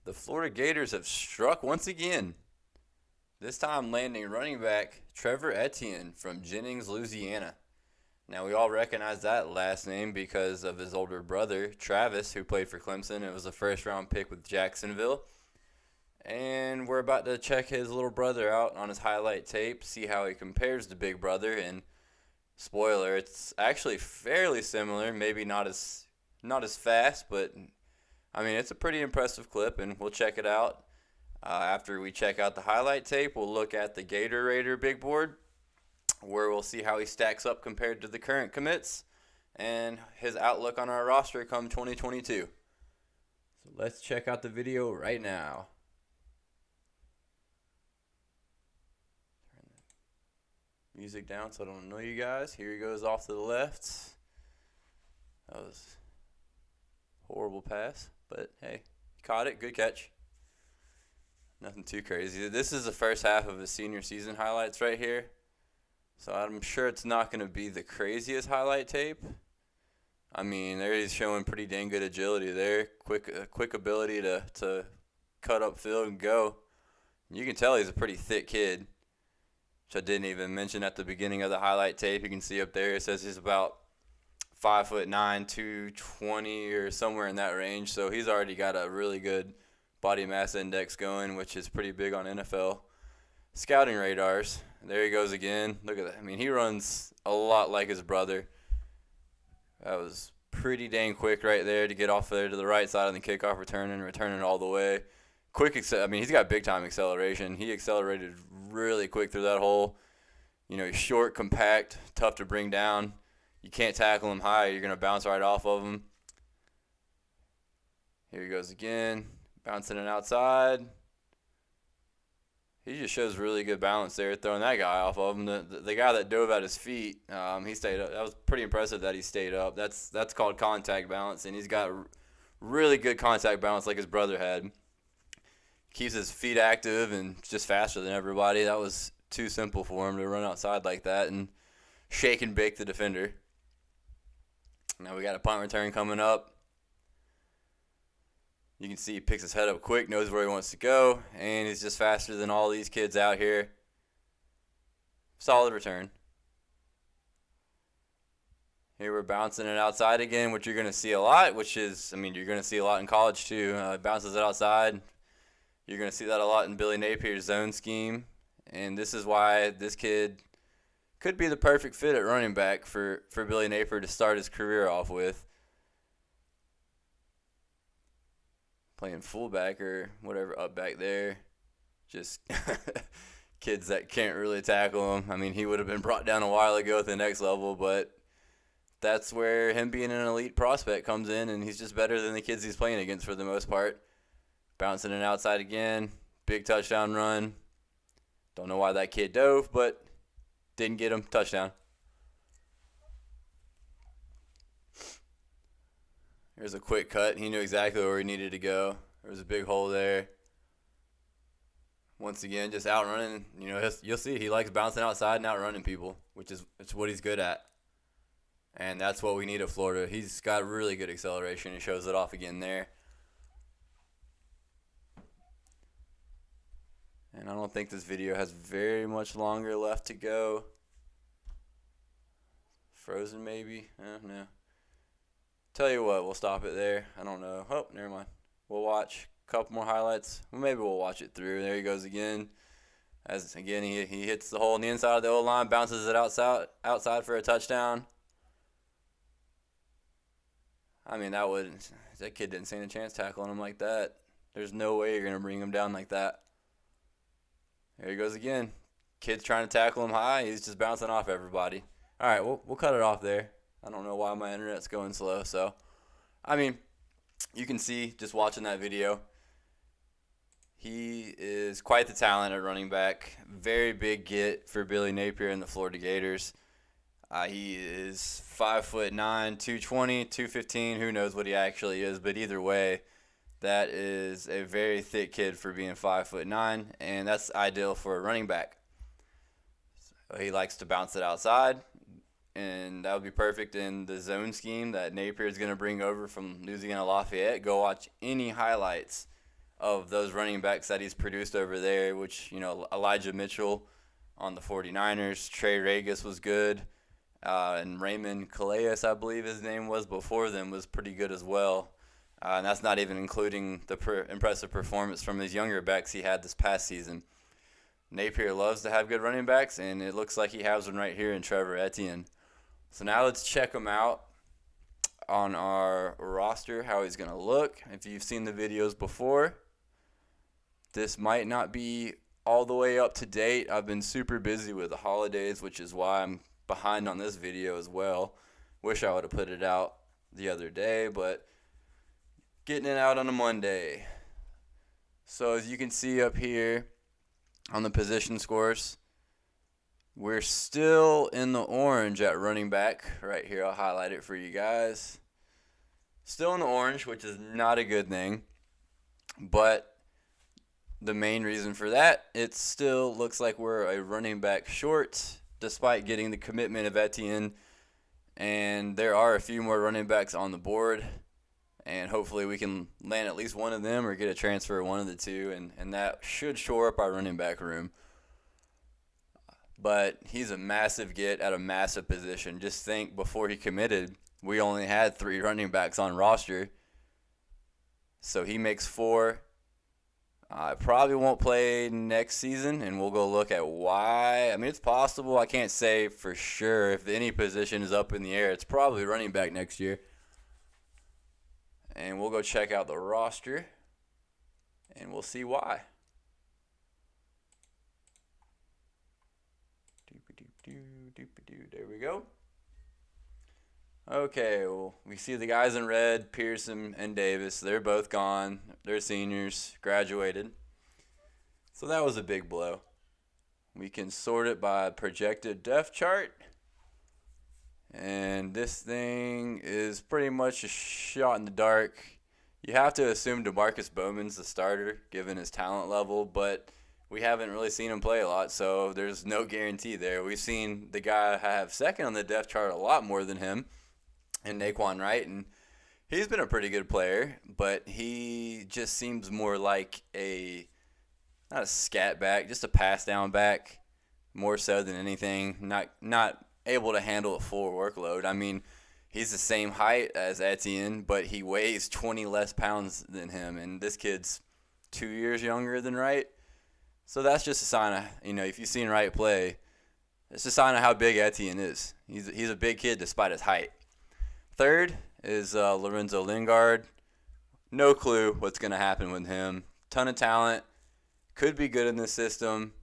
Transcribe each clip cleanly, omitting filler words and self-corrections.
The Florida Gators have struck once again, this time landing running back Trevor Etienne from Jennings, Louisiana. Now, we all recognize that last name because of his older brother, Travis, who played for Clemson. It was a first-round pick with Jacksonville. And we're about to check his little brother out on his highlight tape, see how he compares to Big Brother. And spoiler, it's actually fairly similar, maybe not as fast, but I mean, it's a pretty impressive clip, and we'll check it out. After we check out the highlight tape, we'll look at the Gator Raider big board, where we'll see how he stacks up compared to the current commits and his outlook on our roster come 2022. So let's check out the video right now. Turn the music down so I don't annoy you guys. Here he goes off to the left. That was a horrible pass, but hey, caught it. Good catch. Nothing too crazy. This is the first half of his senior season highlights right here. So I'm sure it's not going to be the craziest highlight tape. I mean, there he's showing pretty dang good agility there. Quick ability to cut up field and go. You can tell he's a pretty thick kid, which I didn't even mention at the beginning of the highlight tape. You can see up there it says he's about 5'9", 220 or somewhere in that range. So he's already got a really good body mass index going, which is pretty big on NFL scouting radars. There he goes again. Look at that. I mean, he runs a lot like his brother. That was pretty dang quick right there to get off there to the right side on the kickoff return and return it all the way. I mean, he's got big-time acceleration. He accelerated really quick through that hole. You know, he's short, compact, tough to bring down. You can't tackle him high. You're going to bounce right off of him. Here he goes again. Bouncing it outside. He just shows really good balance there, throwing that guy off of him. The guy that dove at his feet, he stayed up. That was pretty impressive that he stayed up. That's called contact balance, and he's got really good contact balance like his brother had. Keeps his feet active and just faster than everybody. That was too simple for him to run outside like that and shake and bake the defender. Now we got a punt return coming up. You can see he picks his head up quick, knows where he wants to go, and he's just faster than all these kids out here. Solid return. Here we're bouncing it outside again, which you're going to see a lot, you're going to see a lot in college too. Bounces it outside. You're going to see that a lot in Billy Napier's zone scheme, and this is why this kid could be the perfect fit at running back for Billy Napier to start his career off with. Playing fullback or whatever up back there. Just kids that can't really tackle him. I mean, he would have been brought down a while ago at the next level, but that's where him being an elite prospect comes in, and he's just better than the kids he's playing against for the most part. Bouncing it outside again. Big touchdown run. Don't know why that kid dove, but didn't get him. Touchdown. Here's a quick cut. He knew exactly where he needed to go. There was a big hole there. Once again, just outrunning. You know, you'll see he likes bouncing outside and outrunning people, which is what he's good at. And that's what we need at Florida. He's got really good acceleration. He shows it off again there. And I don't think this video has very much longer left to go. Frozen maybe? No. Tell you what, we'll stop it there. I don't know. Oh, never mind. We'll watch a couple more highlights. Maybe we'll watch it through. There he goes again. He hits the hole on the inside of the O-line, bounces it outside for a touchdown. I mean, that kid didn't stand a chance tackling him like that. There's no way you're going to bring him down like that. There he goes again. Kid's trying to tackle him high. He's just bouncing off everybody. All right, we'll cut it off there. I don't know why my internet's going slow. So, I mean, you can see just watching that video, he is quite the talent at running back. Very big get for Billy Napier and the Florida Gators. He is 5'9", 220, 215. Who knows what he actually is, but either way, that is a very thick kid for being 5'9", and that's ideal for a running back. So he likes to bounce it outside, and that would be perfect in the zone scheme that Napier is going to bring over from Louisiana Lafayette. Go watch any highlights of those running backs that he's produced over there, which, Elijah Mitchell on the 49ers, Trey Regis was good, and Raymond Calais, I believe his name was before them, was pretty good as well. And that's not even including the impressive performance from his younger backs he had this past season. Napier loves to have good running backs, and it looks like he has one right here in Trevor Etienne. So now let's check him out on our roster, how he's going to look. If you've seen the videos before, this might not be all the way up to date. I've been super busy with the holidays, which is why I'm behind on this video as well. Wish I would have put it out the other day, but getting it out on a Monday. So as you can see up here on the position scores, we're still in the orange at running back. Right here, I'll highlight it for you guys. Still in the orange, which is not a good thing. But the main reason for that, it still looks like we're a running back short, despite getting the commitment of Etienne. And there are a few more running backs on the board. And hopefully we can land at least one of them or get a transfer of one of the two. And that should shore up our running back room. But he's a massive get at a massive position. Just think, before he committed, we only had 3 running backs on roster. So he makes 4. I probably won't play next season, and we'll go look at why. I mean, it's possible. I can't say for sure. If any position is up in the air, it's probably running back next year. And we'll go check out the roster, and we'll see why. There we go. Okay, well, we see the guys in red, Pearson and Davis. They're both gone. They're seniors, graduated. So that was a big blow. We can sort it by projected depth chart. And this thing is pretty much a shot in the dark. You have to assume DeMarcus Bowman's the starter, given his talent level, but we haven't really seen him play a lot, so there's no guarantee there. We've seen the guy have second on the depth chart a lot more than him, and Naquan Wright, and he's been a pretty good player, but he just seems more like not a scat back, just a pass down back, more so than anything. Not able to handle a full workload. I mean, he's the same height as Etienne, but he weighs 20 less pounds than him, and this kid's 2 years younger than Wright. So that's just a sign of, if you've seen Wright play, it's a sign of how big Etienne is. He's a big kid despite his height. Third is Lorenzo Lingard. No clue what's going to happen with him. Ton of talent. Could be good in this system.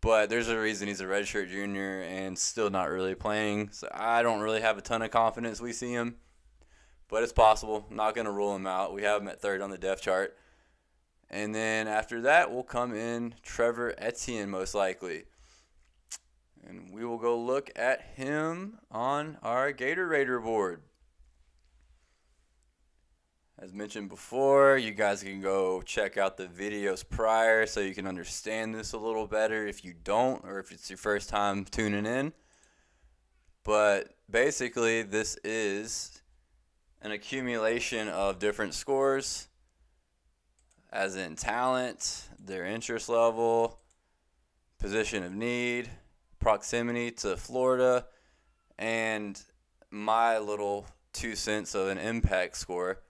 But there's a reason he's a redshirt junior and still not really playing. So I don't really have a ton of confidence we see him. But it's possible. Not going to rule him out. We have him at third on the depth chart. And then after that will come in Trevor Etienne, most likely. And we will go look at him on our Gator Raider board. As mentioned before, you guys can go check out the videos prior so you can understand this a little better if you don't, or if it's your first time tuning in. But basically, this is an accumulation of different scores, as in talent, their interest level, position of need, proximity to Florida, and my little 2 cents of an impact score.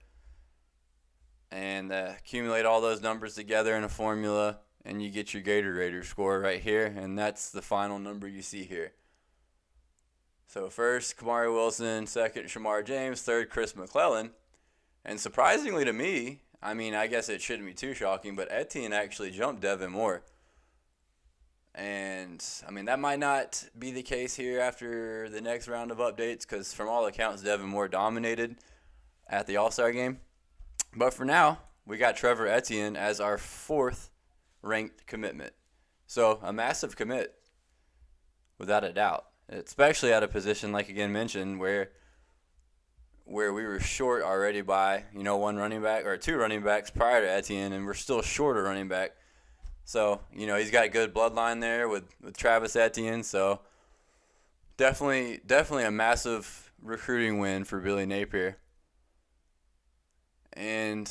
And accumulate all those numbers together in a formula, and you get your Gator Raider score right here, and that's the final number you see here. So first, Kamari Wilson, second, Shamar James, third, Chris McClellan. And surprisingly to me, I mean, I guess it shouldn't be too shocking, but Etienne actually jumped Devin Moore. And, I mean, that might not be the case here after the next round of updates, because from all accounts, Devin Moore dominated at the All-Star game. But for now, we got Trevor Etienne as our 4th ranked commitment. So a massive commit, without a doubt, especially at a position, like again mentioned, where we were short already by, one running back or 2 running backs prior to Etienne, and we're still short a running back. So, he's got a good bloodline there with Travis Etienne. So definitely a massive recruiting win for Billy Napier. And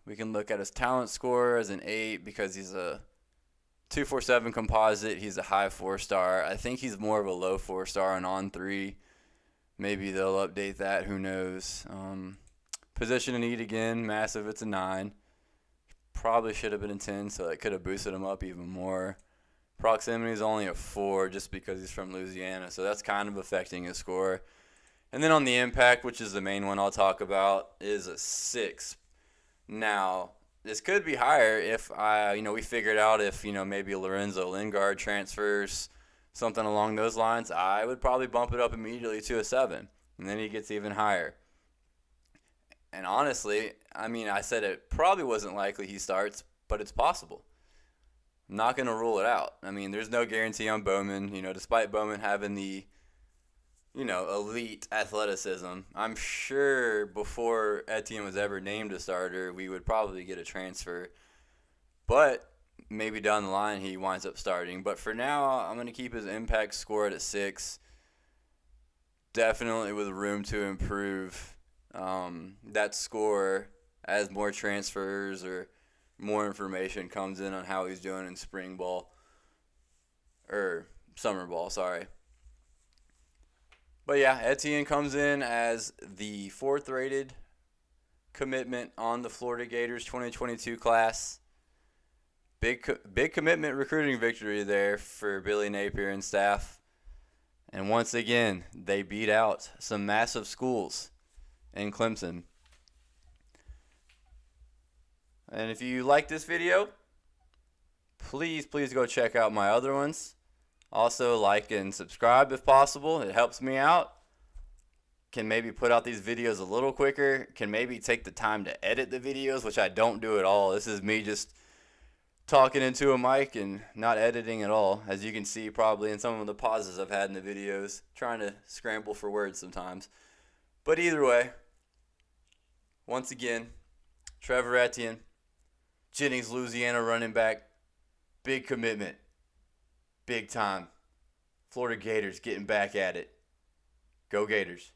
We can look at his talent score as an 8 because he's a 247 composite. He's a high 4-star. I think he's more of a low 4-star and on 3. Maybe they'll update that. Who knows? Position and need again, massive. It's a 9. Probably should have been a 10, so it could have boosted him up even more. Proximity is only a 4 just because he's from Louisiana, so that's kind of affecting his score. And then on the impact, which is the main one I'll talk about, is a 6. Now, this could be higher if we figured out if, maybe Lorenzo Lingard transfers, something along those lines. I would probably bump it up immediately to a 7, and then he gets even higher. And honestly, I said it probably wasn't likely he starts, but it's possible. I'm not going to rule it out. There's no guarantee on Bowman. Despite Bowman having the, elite athleticism, I'm sure before Etienne was ever named a starter, we would probably get a transfer. But maybe down the line he winds up starting. But for now, I'm going to keep his impact score at a 6. Definitely with room to improve that score as more transfers or more information comes in on how he's doing in spring ball or summer ball, sorry. But yeah, Etienne comes in as the 4th rated commitment on the Florida Gators 2022 class. Big commitment recruiting victory there for Billy Napier and staff. And once again, they beat out some massive schools in Clemson. And if you like this video, please go check out my other ones. Also, like and subscribe if possible. It helps me out. Can maybe put out these videos a little quicker. Can maybe take the time to edit the videos, which I don't do at all. This is me just talking into a mic and not editing at all. As you can see probably in some of the pauses I've had in the videos. Trying to scramble for words sometimes. But either way, once again, Trevor Etienne, Jennings, Louisiana running back, big commitment, big time. Florida Gators getting back at it. Go Gators.